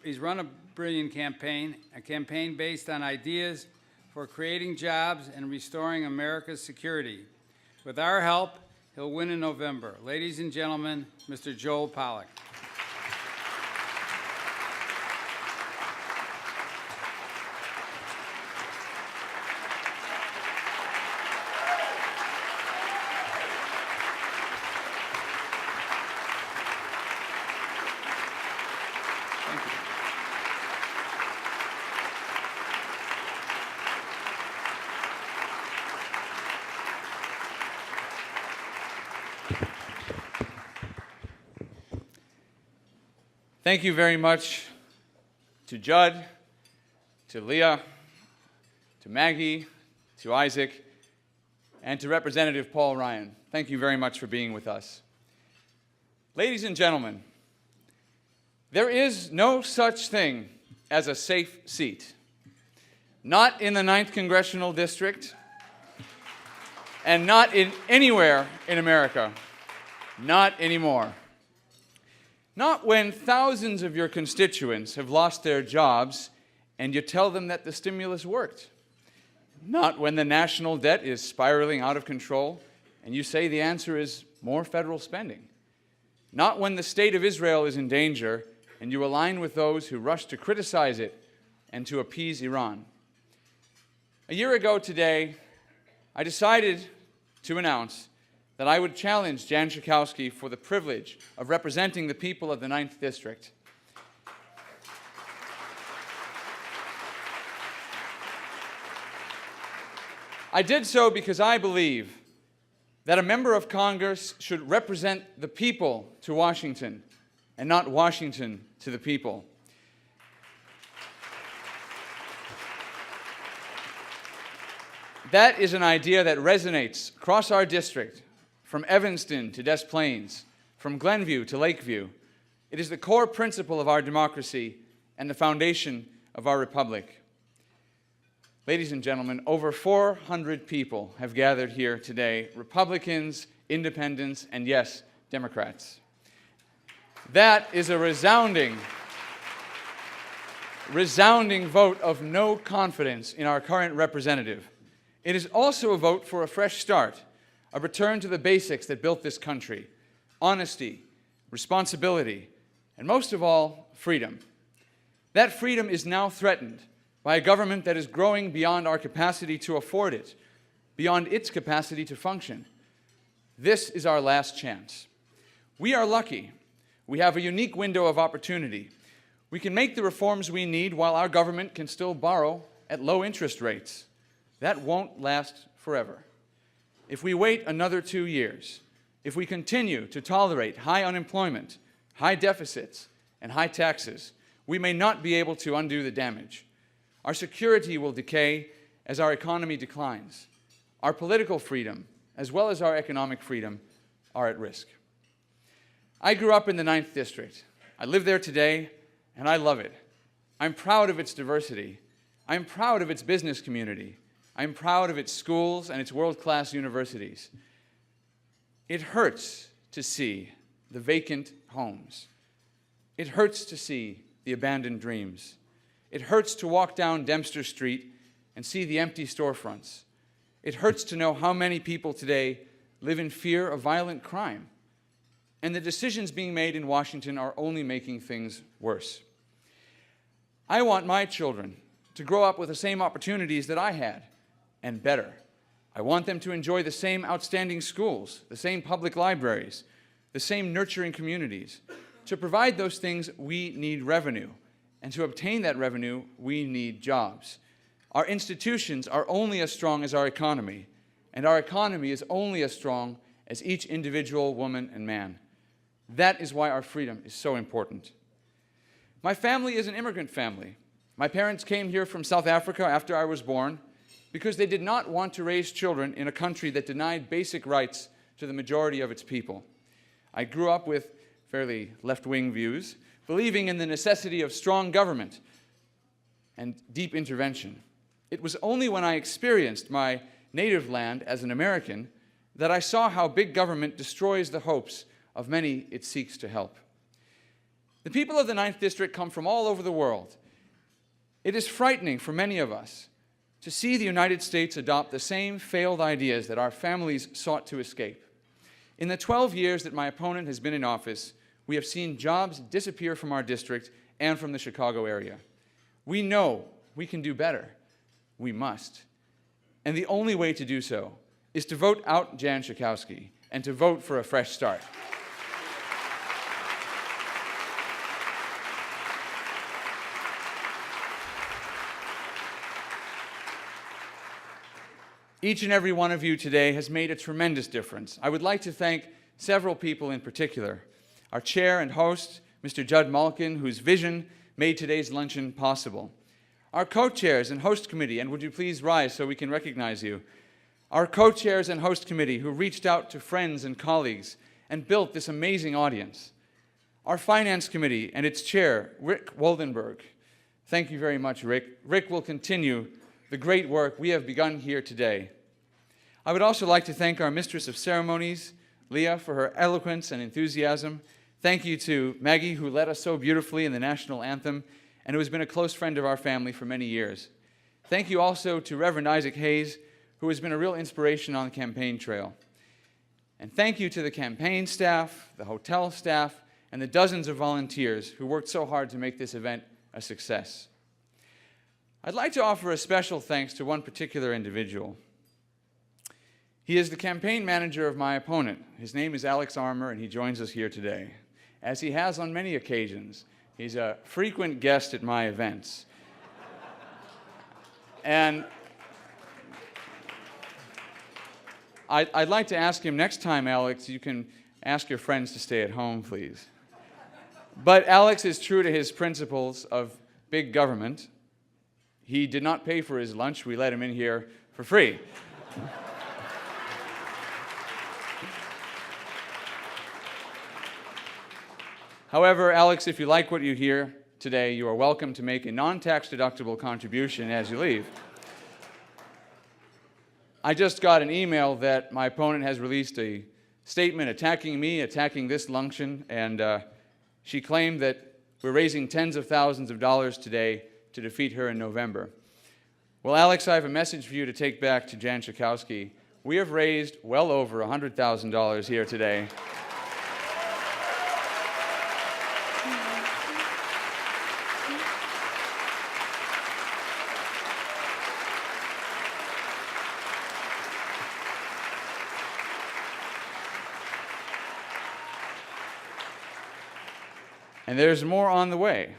he's run a brilliant campaign, a campaign based on ideas for creating jobs and restoring America's security. With our help, he'll win in November. Ladies and gentlemen, Mr. Joel Pollak. Thank you very much to Judd, to Leah, to Maggie, to Isaac, and to Representative Paul Ryan. Thank you very much for being with us. Ladies and gentlemen, there is no such thing as a safe seat. Not in the 9th Congressional District, and not anywhere in America. Not anymore. Not when thousands of your constituents have lost their jobs and you tell them that the stimulus worked. Not when the national debt is spiraling out of control and you say the answer is more federal spending. Not when the state of Israel is in danger and you align with those who rush to criticize it and to appease Iran. A year ago today, I decided to announce that I would challenge Jan Schakowsky for the privilege of representing the people of the 9th District. I did so because I believe that a member of Congress should represent the people to Washington and not Washington to the people. That is an idea that resonates across our district, from Evanston to Des Plaines, from Glenview to Lakeview. It is the core principle of our democracy and the foundation of our republic. Ladies and gentlemen, over 400 people have gathered here today, Republicans, independents, and yes, Democrats. That is a resounding vote of no confidence in our current representative. It is also a vote for a fresh start, a return to the basics that built this country: honesty, responsibility, and most of all, freedom. That freedom is now threatened by a government that is growing beyond our capacity to afford it, beyond its capacity to function. This is our last chance. We are lucky. We have a unique window of opportunity. We can make the reforms we need while our government can still borrow at low interest rates. That won't last forever. If we wait another 2 years, if we continue to tolerate high unemployment, high deficits, and high taxes, we may not be able to undo the damage. Our security will decay as our economy declines. Our political freedom, as well as our economic freedom, are at risk. I grew up in the 9th District. I live there today, and I love it. I'm proud of its diversity. I'm proud of its business community. I'm proud of its schools and its world-class universities. It hurts to see the vacant homes. It hurts to see the abandoned dreams. It hurts to walk down Dempster Street and see the empty storefronts. It hurts to know how many people today live in fear of violent crime. And the decisions being made in Washington are only making things worse. I want my children to grow up with the same opportunities that I had, and better. I want them to enjoy the same outstanding schools, the same public libraries, the same nurturing communities. To provide those things, we need revenue. And to obtain that revenue, we need jobs. Our institutions are only as strong as our economy, and our economy is only as strong as each individual woman and man. That is why our freedom is so important. My family is an immigrant family. My parents came here from South Africa after I was born because they did not want to raise children in a country that denied basic rights to the majority of its people. I grew up with fairly left-wing views, believing in the necessity of strong government and deep intervention. It was only when I experienced my native land as an American that I saw how big government destroys the hopes of many it seeks to help. The people of the 9th District come from all over the world. It is frightening for many of us to see the United States adopt the same failed ideas that our families sought to escape. In the 12 years that my opponent has been in office, we have seen jobs disappear from our district and from the Chicago area. We know we can do better. We must. And the only way to do so is to vote out Jan Schakowsky and to vote for a fresh start. Each and every one of you today has made a tremendous difference. I would like to thank several people in particular. Our chair and host, Mr. Judd Malkin, whose vision made today's luncheon possible. Our co-chairs and host committee, and would you please rise so we can recognize you. Our co-chairs and host committee who reached out to friends and colleagues and built this amazing audience. Our finance committee and its chair, Rick Woldenberg. Thank you very much, Rick. Rick will continue the great work we have begun here today. I would also like to thank our Mistress of Ceremonies, Leah, for her eloquence and enthusiasm. Thank you to Maggie, who led us so beautifully in the national anthem, and who has been a close friend of our family for many years. Thank you also to Reverend Isaac Hayes, who has been a real inspiration on the campaign trail. And thank you to the campaign staff, the hotel staff, and the dozens of volunteers who worked so hard to make this event a success. I'd like to offer a special thanks to one particular individual. He is the campaign manager of my opponent. His name is Alex Armour, and he joins us here today. As he has on many occasions, he's a frequent guest at my events. And I'd like to ask him next time, Alex, you can ask your friends to stay at home, please. But Alex is true to his principles of big government. He did not pay for his lunch. We let him in here for free. However, Alex, if you like what you hear today, you are welcome to make a non-tax deductible contribution as you leave. I just got an email that my opponent has released a statement attacking me, attacking this luncheon, and she claimed that we're raising tens of thousands of dollars today to defeat her in November. Well, Alex, I have a message for you to take back to Jan Schakowsky. We have raised well over $100,000 here today. And there's more on the way.